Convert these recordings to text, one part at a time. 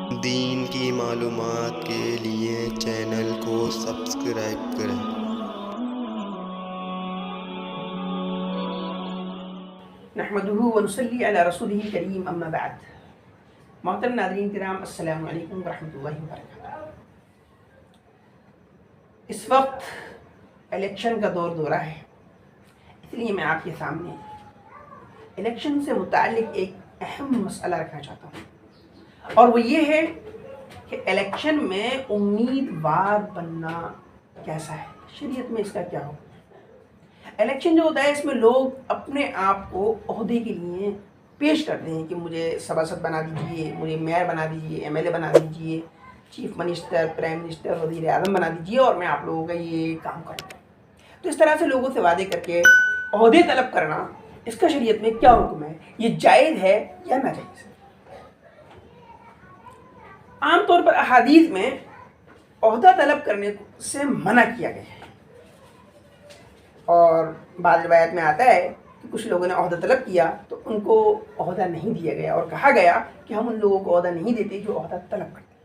دین کی معلومات کے لیے چینل کو سبسکرائب کریں۔ نحمده ونصلی علی رسوله الکریم، اما بعد۔ محترم ناظرین کرام، السلام علیکم ورحمۃ اللہ وبرکاتہ۔ اس وقت الیکشن کا دورہ ہے، اس لیے میں آپ کے سامنے الیکشن سے متعلق ایک اہم مسئلہ رکھنا چاہتا ہوں، اور وہ یہ ہے کہ الیکشن میں امیدوار بننا کیسا ہے، شریعت میں اس کا کیا ہو۔ الیکشن جو ہوتا ہے، اس میں لوگ اپنے آپ کو عہدے کے لیے پیش کرتے ہیں کہ مجھے سباست بنا دیجئے، مجھے میئر بنا دیجئے، ایم ایل اے بنا دیجئے، چیف منسٹر، پرائم منسٹر، وزیر اعظم بنا دیجئے، اور میں آپ لوگوں کا یہ کام کروں۔ تو اس طرح سے لوگوں سے وعدے کر کے عہدے طلب کرنا، اس کا شریعت میں کیا حکم ہے؟ یہ جائز ہے یا ناجائز؟ عام طور پر احادیث میں عہدہ طلب کرنے سے منع کیا گیا ہے، اور بعض روایت میں آتا ہے کہ کچھ لوگوں نے عہدہ طلب کیا تو ان کو عہدہ نہیں دیا گیا، اور کہا گیا کہ ہم ان لوگوں کو عہدہ نہیں دیتے جو عہدہ طلب کرتے ہیں۔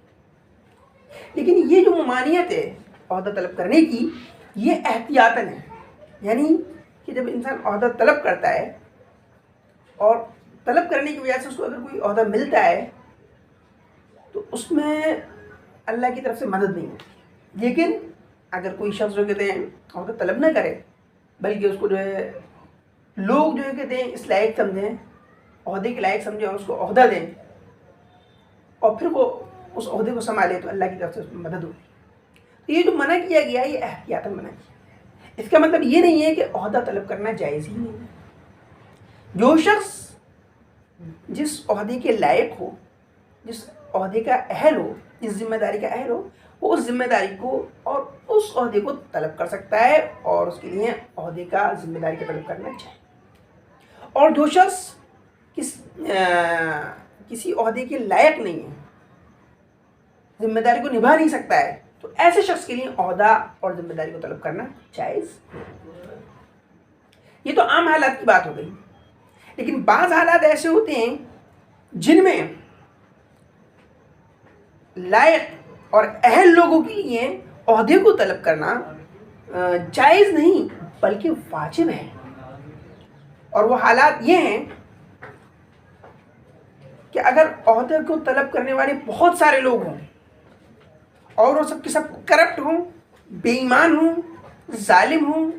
لیکن یہ جو ممانعت ہے عہدہ طلب کرنے کی، یہ احتیاطاً ہے، یعنی کہ جب انسان عہدہ طلب کرتا ہے اور طلب کرنے کی وجہ سے اس کو اگر کوئی عہدہ ملتا ہے تو اس میں اللہ کی طرف سے مدد نہیں ہوتی۔ لیکن اگر کوئی شخص جو کہتے ہیں عہدہ طلب نہ کرے، بلکہ اس کو جو ہے لوگ جو ہے کہتے ہیں اس لائق سمجھیں، عہدے کے لائق سمجھیں، اور اس کو عہدہ دیں، اور پھر وہ اس عہدے کو سنبھالے، تو اللہ کی طرف سے اس میں مدد ہوتی ہے۔ تو یہ جو منع کیا گیا ہے، یہ احتیاطاً منع کیا گیا ہے۔ اس کا مطلب یہ نہیں ہے کہ عہدہ طلب کرنا جائز ہی نہیں ہے۔ جو شخص جس عہدے کے لائق ہو، جس عہدے کا اہل ہو، جس ذمہ داری کا اہل ہو، وہ اس ذمہ داری کو اور اس عہدے کو طلب کر سکتا ہے، اور اس کے لیے عہدے کا ذمہ داری کا طلب کرنا چاہیے۔ اور جو شخص کسی عہدے کے لائق نہیں ہے، ذمہ داری کو نبھا نہیں سکتا ہے، تو ایسے شخص کے لیے عہدہ اور ذمہ داری کو طلب کرنا جائز۔ یہ تو عام حالات کی بات ہو گئی، لیکن بعض حالات ایسے ہوتے ہیں جن میں لائق اور اہل لوگوں کے لیے عہدے کو طلب کرنا جائز نہیں بلکہ واجب ہے۔ اور وہ حالات یہ ہیں کہ اگر عہدے کو طلب کرنے والے بہت سارے لوگ ہوں، اور وہ سب کے سب کرپٹ ہوں، بے ایمان ہوں، ظالم ہوں،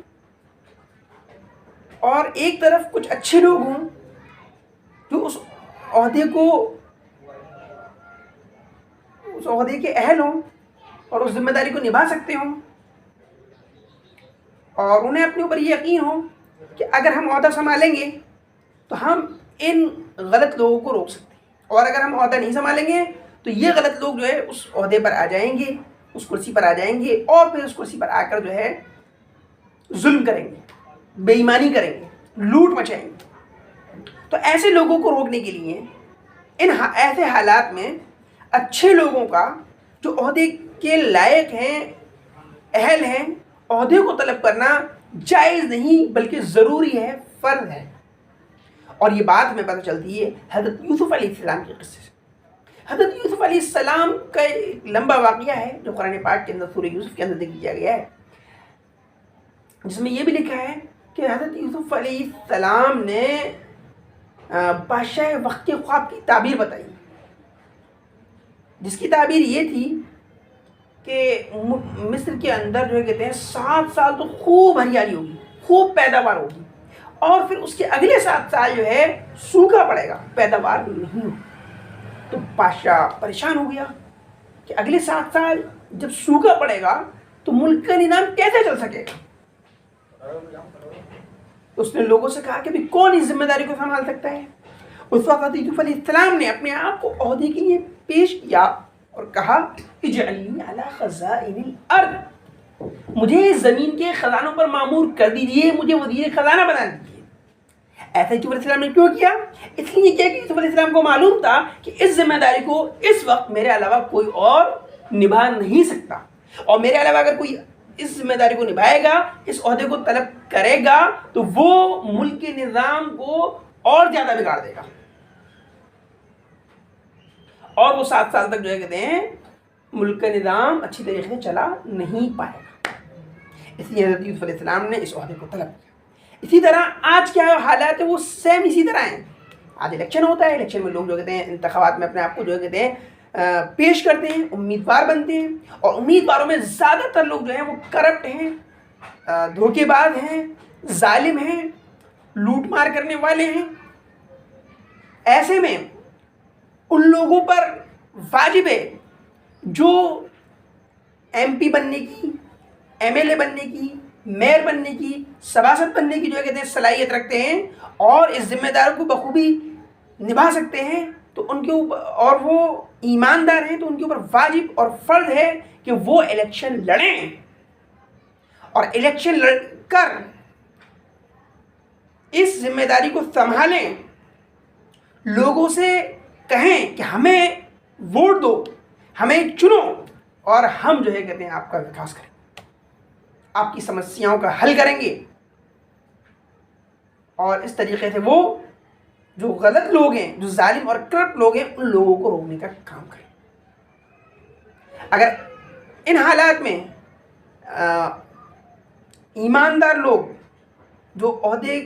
اور ایک طرف کچھ اچھے لوگ ہوں جو اس عہدے کے اہل ہوں اور اس ذمہ داری کو نبھا سکتے ہوں، اور انہیں اپنے اوپر یہ یقین ہو کہ اگر ہم عہدہ سنبھالیں گے تو ہم ان غلط لوگوں کو روک سکتے ہیں، اور اگر ہم عہدہ نہیں سنبھالیں گے تو یہ غلط لوگ جو ہے اس عہدے پر آ جائیں گے، اس کرسی پر آ جائیں گے، اور پھر اس کرسی پر آ کر جو ہے ظلم کریں گے، بے ایمانی کریں گے، لوٹ مچائیں گے۔ تو ایسے لوگوں کو روکنے کے لیے ایسے حالات میں اچھے لوگوں کا جو عہدے کے لائق ہیں، اہل ہیں، عہدے کو طلب کرنا جائز نہیں بلکہ ضروری ہے، فرض ہے۔ اور یہ بات ہمیں پتہ چلتی ہے حضرت یوسف علیہ السلام کے قصے سے۔ حضرت یوسف علیہ السلام کا ایک لمبا واقعہ ہے جو قرآن پاک کے اندر سورہ یوسف کے اندر ذکر کیا گیا ہے، جس میں یہ بھی لکھا ہے کہ حضرت یوسف علیہ السلام نے بادشاہ وقت کے خواب کی تعبیر بتائی، جس کی تعبیر یہ تھی کہ مصر کے اندر جو ہے کہتے ہیں 7 سال تو خوب ہریالی ہوگی، خوب پیداوار ہوگی، اور پھر اس کے اگلے 7 سال جو ہے سوکھا پڑے گا، پیداوار نہیں ہوگی۔ تو بادشاہ پریشان ہو گیا کہ اگلے 7 سال جب سوکھا پڑے گا تو ملک کا نظام کیسے چل سکے گا؟ اس نے لوگوں سے کہا کہ بھی کون اس ذمہ داری کو سنبھال سکتا ہے؟ اس وقت یوسف علیہ السلام نے اپنے آپ کو عہدے کے لیے پیش کیا اور کہا اجعلنی علی خزائن الارض، مجھے زمین کے خزانوں پر مامور کر دیجئے، مجھے وزیر خزانہ بنا دیجئے۔ ایسا یوسف علیہ السلام نے کیوں کیا؟ اس لیے کیا کہ یوسف علیہ السلام کو معلوم تھا کہ اس ذمہ داری کو اس وقت میرے علاوہ کوئی اور نبھا نہیں سکتا، اور میرے علاوہ اگر کوئی اس ذمہ داری کو نبھائے گا، اس عہدے کو طلب کرے گا، تو وہ ملک کے نظام کو اور زیادہ بگاڑ دے گا۔ اور وہ 7 سال تک جو ہے کہتے ہیں ملک کا نظام اچھی طریقے سے چلا نہیں پائے گا. اس لیے حضرت یوسف علیہ السلام نے اس عہدے کو طلب کیا. اسی طرح آج کیا حالات ہیں وہ سیم اسی طرح ہیں. آج الیکشن ہوتا ہے، الیکشن میں لوگ جو کہتے ہیں انتخابات میں اپنے آپ کو جو کہتے ہیں پیش کرتے ہیں، امیدوار بنتے ہیں، اور امیدواروں میں زیادہ تر لوگ جو ہیں وہ کرپٹ ہیں، دھوکے باز ہیں، ظالم ہیں، لوٹ مار کرنے والے ہیں. ایسے میں ان لوگوں پر واجب ہے جو ایم پی بننے کی، ایم ایل اے بننے کی، میئر بننے کی، سباسد بننے کی جو ہے کہتے ہیں صلاحیت رکھتے ہیں اور اس ذمہ داری کو بخوبی نبھا سکتے ہیں، تو ان کے اوپر، اور وہ ایماندار ہیں، تو ان کے اوپر واجب اور فرض ہے کہ وہ الیکشن لڑیں اور الیکشن لڑ کر اس ذمہ داری کو سنبھالیں، لوگوں سے کہیں کہ ہمیں ووٹ دو، ہمیں چنو، اور ہم جو ہے کہتے ہیں آپ کا وکاس کریں، آپ کی سمسیاؤں کا حل کریں گے. اور اس طریقے سے وہ جو غلط لوگ ہیں، جو ظالم اور کرپٹ لوگ ہیں، ان لوگوں کو روکنے کا کام کریں. اگر ان حالات میں ایماندار لوگ جو عہدے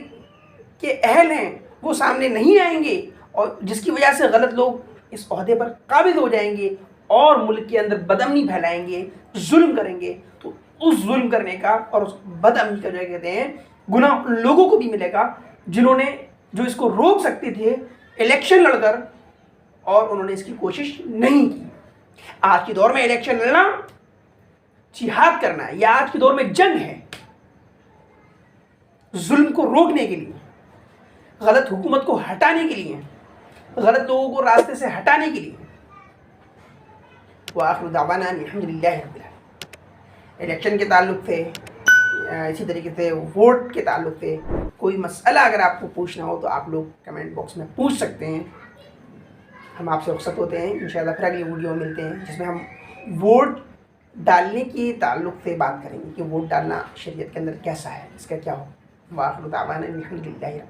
کے اہل ہیں وہ سامنے نہیں آئیں گے، اور جس کی وجہ سے غلط لوگ اس عہدے پر قابض ہو جائیں گے اور ملک کے اندر بدامنی پھیلائیں گے، ظلم کریں گے، تو اس ظلم کرنے کا اور اس بدامنی کا جو کہتے ہیں گناہ ان لوگوں کو بھی ملے گا جنہوں نے جو اس کو روک سکتے تھے الیکشن لڑ کر، اور انہوں نے اس کی کوشش نہیں کی. آج کے دور میں الیکشن لڑنا جہاد کرنا ہے، یا آج کے دور میں جنگ ہے ظلم کو روکنے کے لیے، غلط حکومت کو ہٹانے کے لیے، غلط لوگوں کو راستے سے ہٹانے کے لیے. وآخر دعوانا الحمدللہ رب العالمین. الیکشن کے تعلق سے، اسی طریقے سے ووٹ کے تعلق سے کوئی مسئلہ اگر آپ کو پوچھنا ہو تو آپ لوگ کمنٹ باکس میں پوچھ سکتے ہیں. ہم آپ سے رخصت ہوتے ہیں، انشاءاللہ پھر اگلی ویڈیو میں ملتے ہیں جس میں ہم ووٹ ڈالنے کے تعلق سے بات کریں گے کہ ووٹ ڈالنا شریعت کے اندر کیسا ہے، اس کا کیا ہو. وآخر دعوانا الحمدللہ.